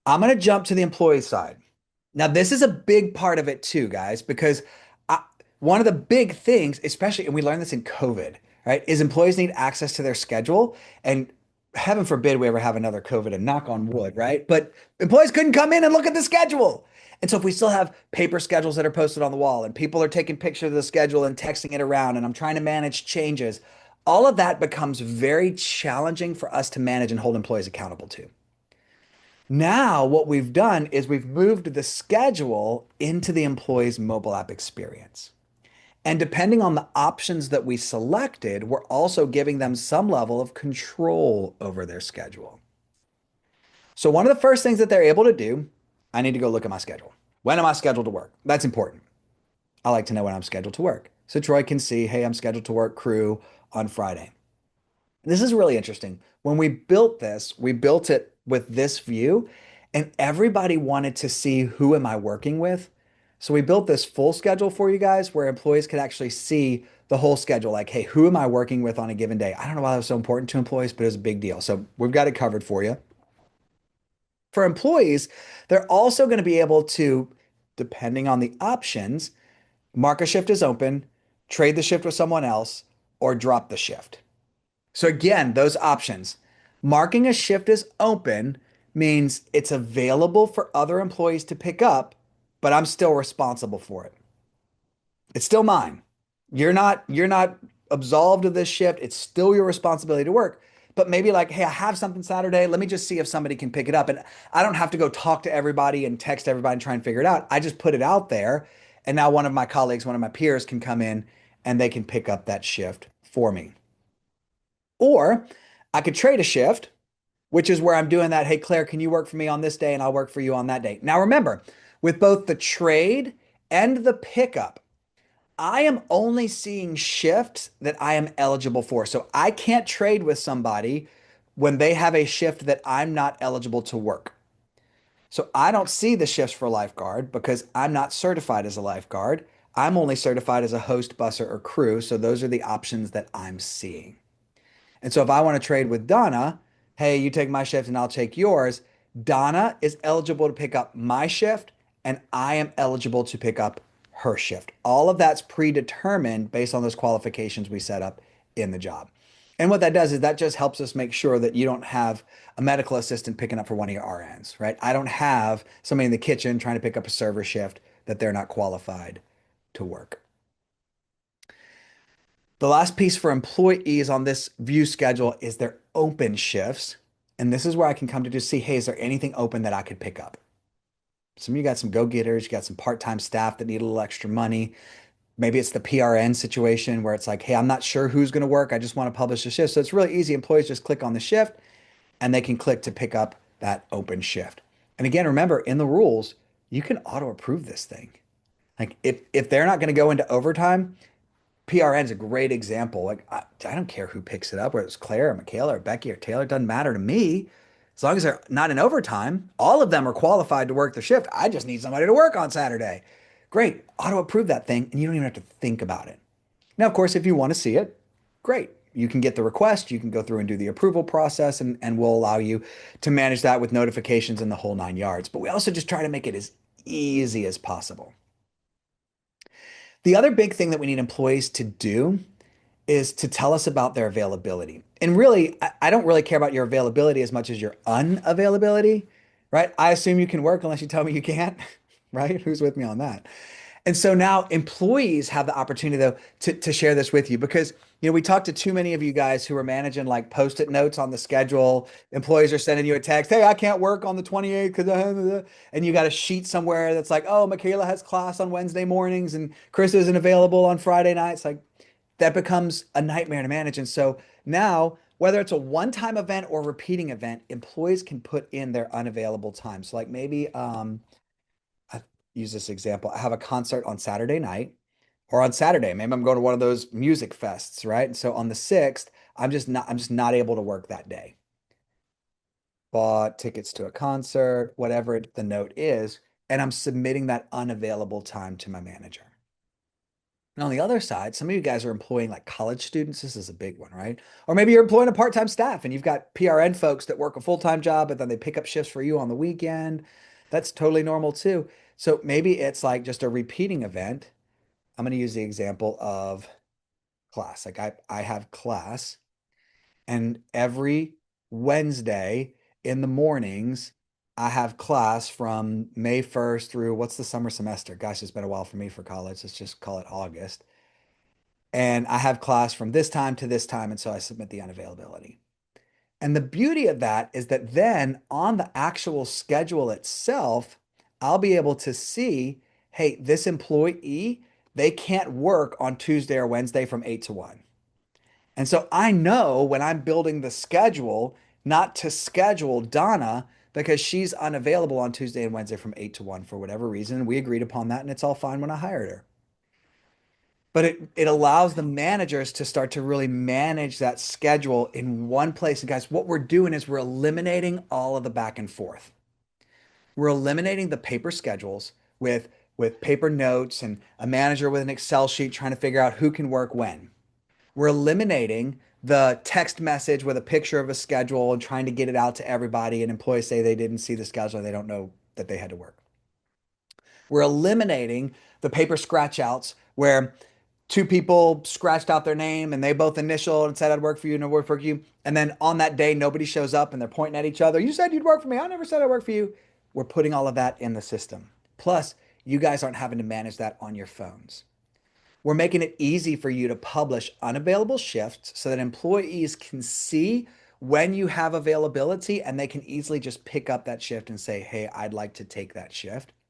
I'm going to jump to the employee side. Now, this is a big part of it too, guys, because I, one of the big things, especially, and we learned this in COVID, right, is employees need access to their schedule. And heaven forbid we ever have another COVID and knock on wood, right? But employees couldn't come in and look at the schedule. And so if we still have paper schedules that are posted on the wall and people are taking pictures of the schedule and texting it around, and I'm trying to manage changes, all of that becomes very challenging for us to manage and hold employees accountable to. Now, what we've done is we've moved the schedule into the employee's mobile app experience. And depending on the options that we selected, we're also giving them some level of control over their schedule. So, one of the first things that they're able to do, I need to go look at my schedule. When am I scheduled to work? That's important. I like to know when I'm scheduled to work. So Troy can see, hey, I'm scheduled to work crew on Friday. This is really interesting. When we built this, we built it with this view, and everybody wanted to see who am I working with. So we built this full schedule for you guys where employees could actually see the whole schedule. Like, hey, who am I working with on a given day? I don't know why that was so important to employees, but it was a big deal. So we've got it covered for you. For employees, they're also going to be able to, depending on the options, mark a shift as open, trade the shift with someone else, or drop the shift. So again, those options. Marking a shift as open means it's available for other employees to pick up, but I'm still responsible for it. It's still mine. You're not absolved of this shift. It's still your responsibility to work. But maybe like, hey, I have something Saturday. Let me just see if somebody can pick it up. And I don't have to go talk to everybody and text everybody and try and figure it out. I just put it out there. And now one of my colleagues, one of my peers can come in and they can pick up that shift for me. Or I could trade a shift, which is where I'm doing that. Hey, Claire, can you work for me on this day and I'll work for you on that day? Now, remember, with both the trade and the pickup, I am only seeing shifts that I am eligible for. So I can't trade with somebody when they have a shift that I'm not eligible to work. So I don't see the shifts for lifeguard because I'm not certified as a lifeguard. I'm only certified as a host, busser, or crew. So those are the options that I'm seeing. And so if I want to trade with Donna, hey, you take my shift and I'll take yours. Donna is eligible to pick up my shift and I am eligible to pick up her shift. All of that's predetermined based on those qualifications we set up in the job. And what that does is that just helps us make sure that you don't have a medical assistant picking up for one of your RNs, right? I don't have somebody in the kitchen trying to pick up a server shift that they're not qualified to work. The last piece for employees on this view schedule is their open shifts. And this is where I can come to just see, hey, is there anything open that I could pick up? Some of you got some go-getters, you got some part-time staff that need a little extra money. Maybe it's the PRN situation where it's like, hey, I'm not sure who's going to work. I just want to publish a shift. So it's really easy. Employees just click on the shift and they can click to pick up that open shift. And again, remember in the rules, you can auto approve this thing. Like if they're not going to go into overtime, PRN is a great example. Like I don't care who picks it up, whether it's Claire or Michaela or Becky or Taylor, it doesn't matter to me. As long as they're not in overtime, all of them are qualified to work the shift. I just need somebody to work on Saturday. Great. Auto approve that thing and you don't even have to think about it. Now, of course, if you want to see it, great. You can get the request, you can go through and do the approval process, and we'll allow you to manage that with notifications and the whole nine yards. But we also just try to make it as easy as possible. The other big thing that we need employees to do is to tell us about their availability. And really, I don't really care about your availability as much as your unavailability, right? I assume you can work unless you tell me you can't, right? Who's with me on that? And so now employees have the opportunity though to share this with you because we talked to too many of you guys who are managing like post-it notes on the schedule. Employees are sending you a text, hey, I can't work on the 28th because and you got a sheet somewhere that's like, oh, Michaela has class on Wednesday mornings and Chris isn't available on Friday nights. Like that becomes a nightmare to manage. And so now, whether it's a one-time event or repeating event, employees can put in their unavailable time. So like maybe I use this example. I have a concert on Saturday night or on Saturday. Maybe I'm going to one of those music fests, right? And so on the 6th, I'm just not able to work that day. Bought tickets to a concert, whatever the note is, and I'm submitting that unavailable time to my manager. And on the other side, some of you guys are employing like college students. This is a big one, right? Or maybe you're employing a part-time staff and you've got PRN folks that work a full-time job, but then they pick up shifts for you on the weekend. That's totally normal too. So maybe it's like just a repeating event. I'm going to use the example of class. Like I have class, and every Wednesday in the mornings, I have class from May 1st through what's the summer semester? Gosh, it's been a while for me for college. Let's just call it August. And I have class from this time to this time. And so I submit the unavailability. And the beauty of that is that then on the actual schedule itself, I'll be able to see, hey, this employee, they can't work on Tuesday or Wednesday from 8 to 1. And so I know when I'm building the schedule not to schedule Donna because she's unavailable on Tuesday and Wednesday from 8 to 1 for whatever reason. We agreed upon that and it's all fine when I hired her. But it allows the managers to start to really manage that schedule in one place. And guys, what we're doing is we're eliminating all of the back and forth. We're eliminating the paper schedules with paper notes and a manager with an Excel sheet trying to figure out who can work when. We're eliminating the text message with a picture of a schedule and trying to get it out to everybody, and employees say they didn't see the schedule, they don't know that they had to work. We're eliminating the paper scratch outs where two people scratched out their name and they both initialed and said I'd work for you and I work for you. And then on that day, nobody shows up and they're pointing at each other. You said you'd work for me. I never said I'd work for you. We're putting all of that in the system. Plus, you guys aren't having to manage that on your phones. We're making it easy for you to publish unavailable shifts so that employees can see when you have availability and they can easily just pick up that shift and say, hey, I'd like to take that shift.